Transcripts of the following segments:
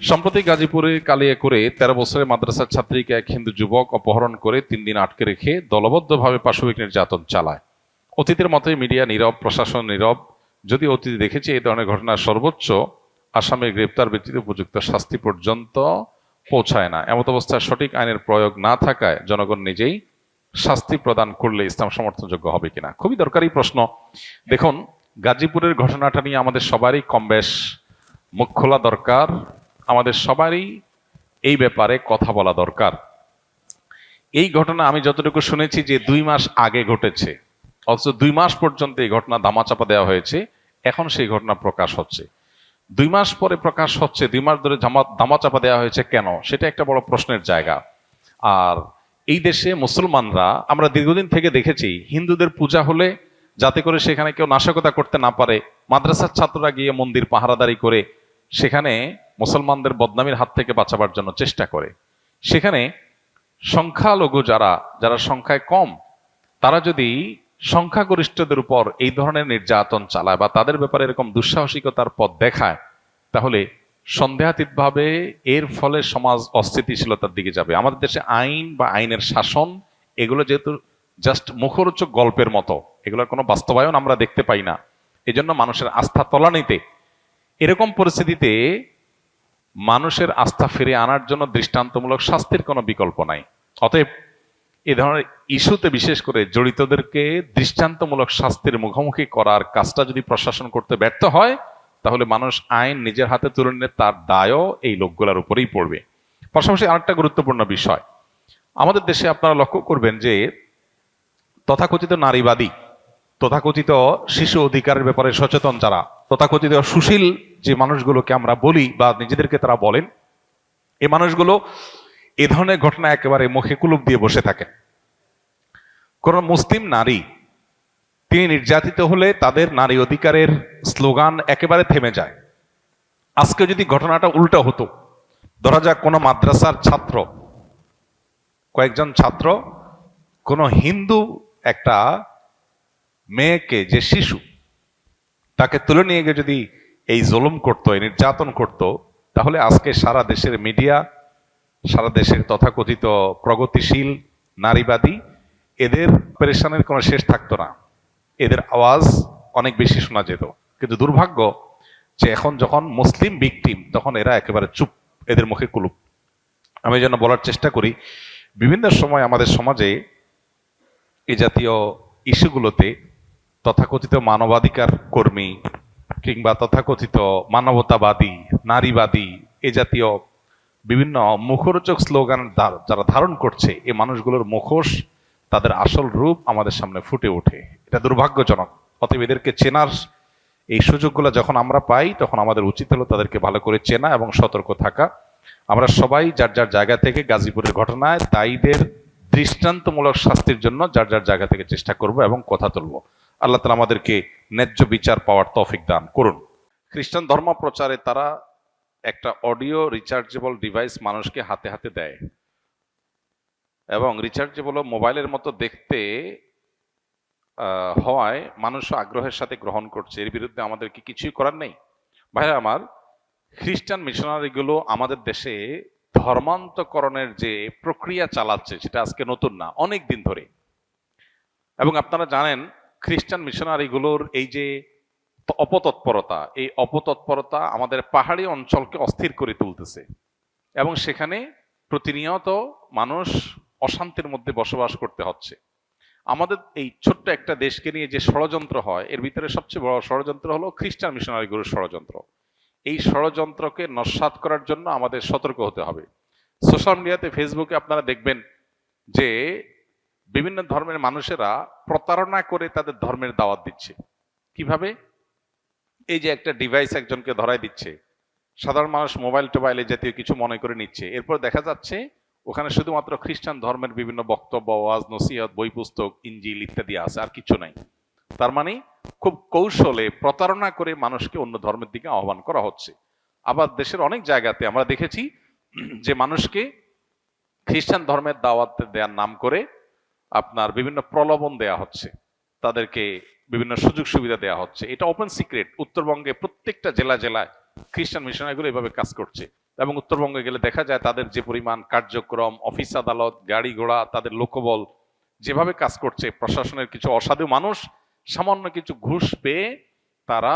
সম্প্রতি গাজীপুরে কালিয়াকৈরে 13 বছরের মাদ্রাসার ছাত্রীকে এক হিন্দু যুবক অপহরণ করে 3 দিন আটকে রেখে দলবদ্ধভাবে পাশবিক নির্যাতন চালায়। অতীতের মতোই মিডিয়া নীরব, প্রশাসন নীরব। যদি অতীতে দেখেছি এই ধরনের ঘটনা সর্বোচ্চ আসামির গ্রেপ্তার ব্যতীত উপযুক্ত শাস্তি পর্যন্ত পৌঁছায় না। এমত অবস্থায় সঠিক আইনের প্রয়োগ না থাকায় জনগণ নিজেই শাস্তি প্রদান করলে ইসলাম সমর্থনযোগ্য হবে কিনা, খুবই দরকারি প্রশ্ন। দেখুন, গাজীপুরের ঘটনাটা নিয়ে আমাদের সবারই কম বেশ মুখ খোলা দরকার, আমাদের সবারই এই ব্যাপারে কথা বলা দরকার। এই ঘটনা আমি যতটুকু শুনেছি যে 2 মাস আগে ঘটেছে, অথচ 2 মাস পর্যন্ত এই ঘটনা ধামাচাপা দেওয়া হয়েছে। এখন সেই ঘটনা প্রকাশ হচ্ছে, 2 মাস পরে প্রকাশ হচ্ছে। 2 মাস ধরে ধামাচাপা দেওয়া হয়েছে কেন, সেটা একটা বড় প্রশ্নের জায়গা। আর এই দেশে মুসলমানরা, আমরা দীর্ঘদিন থেকে দেখেছি, হিন্দুদের পূজা হলে যাতে করে সেখানে কেউ নাশকতা করতে না পারে, মাদ্রাসার ছাত্ররা গিয়ে মন্দির পাহারাদারি করে সেখানে মুসলমানদের বদনামির হাত থেকে বাঁচাবার জন্য চেষ্টা করে। সেখানে সংখ্যালঘু যারা সংখ্যায় কম, তারা যদি সংখ্যাগরিষ্ঠদের উপর এই ধরনের নির্যাতন চালায় বা তাদের ব্যাপারে এরকম দুঃসাহসিকতার পথ দেখায়, তাহলে সন্দেহাতীতভাবে এর ফলে সমাজ অস্থিতিশীলতার দিকে যাবে। আমাদের দেশে আইন বা আইনের শাসন এগুলো যেহেতু জাস্ট মুখরোচক গল্পের মতো, এগুলোর কোনো বাস্তবায়ন আমরা দেখতে পাই না। এজন্য মানুষের আস্থা তলানিতে। এরকম পরিস্থিতিতে মানুষের আস্থা ফিরিয়ে আনার জন্য দৃষ্টান্তমূলক শাস্তির কোনো বিকল্প নাই। অতএব এ ধরনের ইস্যুতে বিশেষ করে জড়িতদেরকে দৃষ্টান্তমূলক শাস্তির মুখোমুখি করার কাজটা যদি প্রশাসন করতে ব্যর্থ হয়, তাহলে মানুষ আইন নিজের হাতে তুলে নিলে তার দায়ও এই লোকগুলোর উপরেই পড়বে। পাশাপাশি আরেকটা গুরুত্বপূর্ণ বিষয়, আমাদের দেশে আপনারা লক্ষ্য করবেন যে তথাকথিত নারীবাদী, তথাকথিত শিশু অধিকারের ব্যাপারে সচেতন যারা, তথাকথিত সুশীল যে মানুষগুলোকে আমরা বলি বা নিজেদেরকে তারা বলেন, এই মানুষগুলো এ ধরনের ঘটনা একেবারে মুখে কুলুপ দিয়ে বসে থাকেন। কোন মুসলিম নারী তিনি নির্যাতিত হলে তাদের নারী অধিকারের স্লোগান একেবারে থেমে যায়। আজকে যদি ঘটনাটা উল্টো হতো, ধরা যাক কোনো মাদ্রাসার ছাত্র, কয়েকজন ছাত্র কোন হিন্দু একটা মেয়েকে, যে শিশু, তাকে তুলে নিয়ে গিয়ে যদি এই জুলুম করতো, এই নির্যাতন করতো, তাহলে আজকে সারা দেশের মিডিয়া, সারা দেশের তথাকথিত প্রগতিশীল নারীবাদী, এদের পেরেশানের কোনো শেষ থাকতো না, এদের আওয়াজ অনেক বেশি শোনা যেত। কিন্তু দুর্ভাগ্য যে এখন যখন মুসলিম ভিকটিম, তখন এরা একেবারে চুপ, এদের মুখে কুলুপ। আমি যেন বলার চেষ্টা করি, বিভিন্ন সময় আমাদের সমাজে এই জাতীয় ইস্যুগুলোতে তথাকথিত মানবাধিকার কর্মী কিংবা তথাকথিত মানবতাবাদী, নারীবাদী, এ জাতীয় বিভিন্ন মুখরোচক স্লোগান যারা ধারণ করছে, এই মানুষগুলোর মুখোশ, তাদের আসল রূপ আমাদের সামনে ফুটে ওঠে। এটা দুর্ভাগ্যজনক। অতএব এদেরকে চেনার এই সুযোগগুলো যখন আমরা পাই, তখন আমাদের উচিত হলো তাদেরকে ভালো করে চেনা এবং সতর্ক থাকা। আমরা সবাই যার যার জায়গা থেকে গাজীপুরের ঘটনায় দায়ীদের দৃষ্টান্তমূলক শাস্তির জন্য যার যার জায়গা থেকে চেষ্টা করব এবং কথা তুলব। আল্লাহ তাআলা আমাদেরকে ন্যায্য বিচার পাওয়ার তৌফিক দান করুন। খ্রিস্টান ধর্ম প্রচারে তারা একটা অডিও রিচার্জেবল ডিভাইস মানুষকে হাতে হাতে দেয়, এবং রিচার্জেবল মোবাইলের মতো দেখতে হওয়ায় মানুষ আগ্রহের সাথে গ্রহণ করছে। এর বিরুদ্ধে আমাদের কি কিছুই করার নেই? ভাইরা আমার, খ্রিস্টান মিশনারিগুলো আমাদের দেশে ধর্মান্তকরণের যে প্রক্রিয়া চালাচ্ছে, সেটা আজকে নতুন না, অনেক দিন ধরে। এবং আপনারা জানেন, খ্রিস্টান মিশনারিগুলোর এই যে অপতৎপরতা, এই অপতৎপরতা আমাদের পাহাড়ি অঞ্চলকে অস্থির করে তুলতেছে, এবং সেখানে প্রতিনিয়ত মানুষ অশান্তির মধ্যে বসবাস করতে হচ্ছে। আমাদের এই ছোট্ট একটা দেশকে নিয়ে যে ষড়যন্ত্র হয়, এর ভিতরে সবচেয়ে বড় ষড়যন্ত্র হলো খ্রিস্টান মিশনারিগুলোর ষড়যন্ত্র। এই ষড়যন্ত্রকে নস্যাৎ করার জন্য আমাদের সতর্ক হতে হবে। সোশ্যাল মিডিয়াতে, ফেসবুকে আপনারা দেখবেন যে বিভিন্ন ধর্মের মানুষেরা প্রতারণা করে তাদের ধর্মের দাওয়াত দিচ্ছে। কিভাবে? এই যে একটা ডিভাইস একজনকে ধরাই দিচ্ছে, সাধারণ মানুষ মোবাইল টোবাইলে জাতীয় কিছু মনে করে নিচ্ছে, এরপর দেখা যাচ্ছে ওখানে শুধুমাত্র খ্রিস্টান ধর্মের বিভিন্ন বক্তব্য, ওয়াজ, নসিহত, বই পুস্তক, ইনজিল ইত্যাদি আছে, আর কিছু নাই। তার মানে খুব কৌশলে প্রতারণা করে মানুষকে অন্য ধর্মের দিকে আহ্বান করা হচ্ছে। আবার দেশের অনেক জায়গাতে আমরা দেখেছি যে মানুষকে খ্রিস্টান ধর্মের দাওয়াত দেওয়ার নাম করে আপনার বিভিন্ন প্রলোভন দেয়া হচ্ছে, তাদেরকে বিভিন্ন সুযোগ সুবিধা দেওয়া হচ্ছে। এটা ওপেন সিক্রেট, উত্তরবঙ্গে প্রত্যেকটা জেলায় খ্রিস্টান মিশনারিগুলো এভাবে কাজ করছে। এবং উত্তরবঙ্গে গেলে দেখা যায় তাদের যে পরিমাণ কার্যক্রম, অফিস আদালত, গাড়ি ঘোড়া, তাদের লোকবল যেভাবে কাজ করছে, প্রশাসনের কিছু অসাধু মানুষ সামান্য কিছু ঘুষ পেয়ে তারা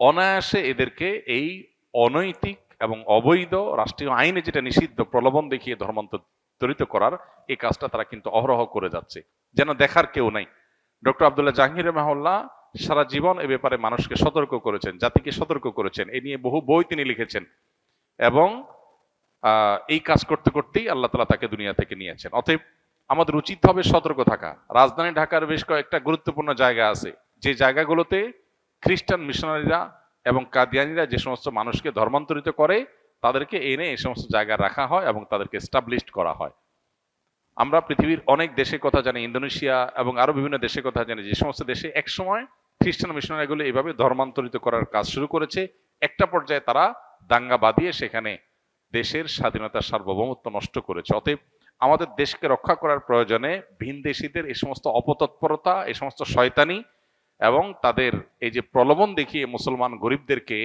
অনায়াসে এদেরকে এই অনৈতিক এবং অবৈধ রাষ্ট্রীয় আইনে যেটা নিষিদ্ধ প্রলোভন দেখিয়ে ধর্মান্তরিত করার এই কাজটা তারা কিন্তু অহরহ করে যাচ্ছে, যেন দেখার কেউ নাই। ডক্টর আব্দুল্লাহ জাহাঙ্গীর রহমাহুল্লাহ সারা জীবন এ ব্যাপারে মানুষকে সতর্ক করেছেন, জাতিকে সতর্ক করেছেন, এ নিয়ে বহু বই তিনি লিখেছেন এবং এই কাজ করতে করতেই আল্লাহ তাআলা তাকে দুনিয়া থেকে নিয়েছেন। অতএব আমাদের উচিত হবে সতর্ক থাকা। রাজধানী ঢাকার বেশ কয়েকটা গুরুত্বপূর্ণ জায়গা আছে, যে জায়গাগুলোতে খ্রিস্টান মিশনারিরা এবং কাদিয়ানিরা যে সমস্ত মানুষকে ধর্মান্তরিত করে তাদেরকে এনে এই সমস্ত জায়গায় রাখা হয় এবং তাদেরকে এস্টাবলিশড করা হয়। আমরা পৃথিবীর অনেক দেশের কথা জানি, ইন্দোনেশিয়া এবং আরো বিভিন্ন দেশের কথা জানি, যে সমস্ত দেশে একসময় খ্রিস্টান মিশনারিগুলো এইভাবে ধর্মান্তরিত করার কাজ শুরু করেছে। একটা পর্যায়ে তারা দাঙ্গা বাঁধিয়ে সেখানে দেশের স্বাধীনতার সার্বভৌমত্ব নষ্ট করেছে। অতএব আমাদের দেশকে রক্ষা করার প্রয়োজনে ভিনদেশীদের এই সমস্ত অপতৎপরতা, এই সমস্ত শয়তানি এবং তাদের এই যে প্রলোভন দেখিয়ে মুসলমান গরিবদেরকে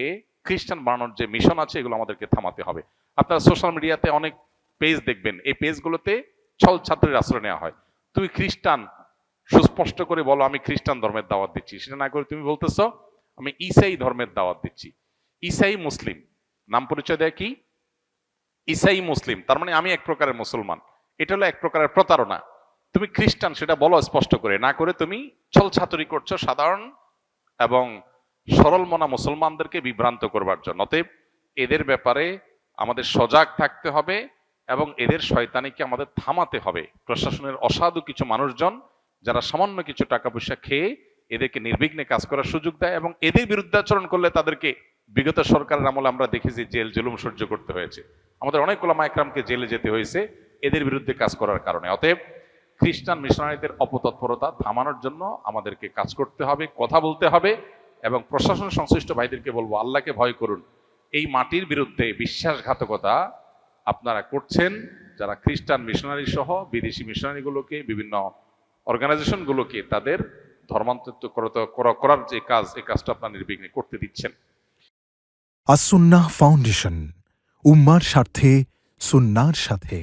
খ্রিস্টান বানানোর যে মিশন আছে, এগুলো আমাদেরকে থামাতে হবে। আপনারা সোশ্যাল মিডিয়াতে অনেক পেজ দেখবেন, এই পেজগুলোতে ছল ছাত্রের আশ্রয় নেওয়া হয়। তুমি খ্রিস্টান, সুস্পষ্ট করে বলো আমি খ্রিস্টান ধর্মের দাওয়াত দিচ্ছি, সেটা না করে তুমি বলতেছো আমি ঈসাই ধর্মের দাওয়াত দিচ্ছি। ঈসাই মুসলিম নাম পরিচয় দেয় কি? ঈসাই মুসলিম, তার মানে আমি এক প্রকারের মুসলমান। এটা হলো এক প্রকারের প্রতারণা। তুমি খ্রিস্টান সেটা বলো স্পষ্ট করে, না করে তুমি ছল ছাতুরি করছো সাধারণ এবং সরল মনা মুসলমানদেরকে বিভ্রান্ত করবার জন্য। অতএব এদের ব্যাপারে আমাদের সজাগ থাকতে হবে এবং এদের শয়তানিকে আমাদের থামাতে হবে। প্রশাসনের অসাধু কিছু মানুষজন যারা সামান্য কিছু টাকা পয়সা খেয়ে এদেরকে নির্বিঘ্নে কাজ করার সুযোগ দেয় এবং এদের বিরুদ্ধাচরণ করলে তাদেরকে বিগত সরকারের আমলে আমরা দেখেছি জেল জুলুম সহ্য করতে হয়েছে। আমাদের অনেক ওলামা একরামকে জেলে যেতে হয়েছে এদের বিরুদ্ধে কাজ করার কারণে। অতএব খ্রিস্টান মিশনারিদের অপতৎপরতা থামানোর জন্য আমাদেরকে কাজ করতে হবে, কথা বলতে হবে এবং প্রশাসন সংশ্লিষ্ট ভাইদেরকে বলবো আল্লাহকে ভয় করুন। এই মাটির বিরুদ্ধে বিশ্বাসঘাতকতা আপনারা করছেন, যারা খ্রিস্টান মিশনারি সহ বিদেশি মিশনারিগুলোকে, বিভিন্ন অর্গানাইজেশনগুলোকে তাদের ধর্মান্তরিত করার যে কাজ, এই কাজটা আপনারা নির্বিঘ্নে করতে দিচ্ছেন। আস-সুন্নাহ ফাউন্ডেশন, উম্মার স্বার্থে সুন্নাহর সাথে।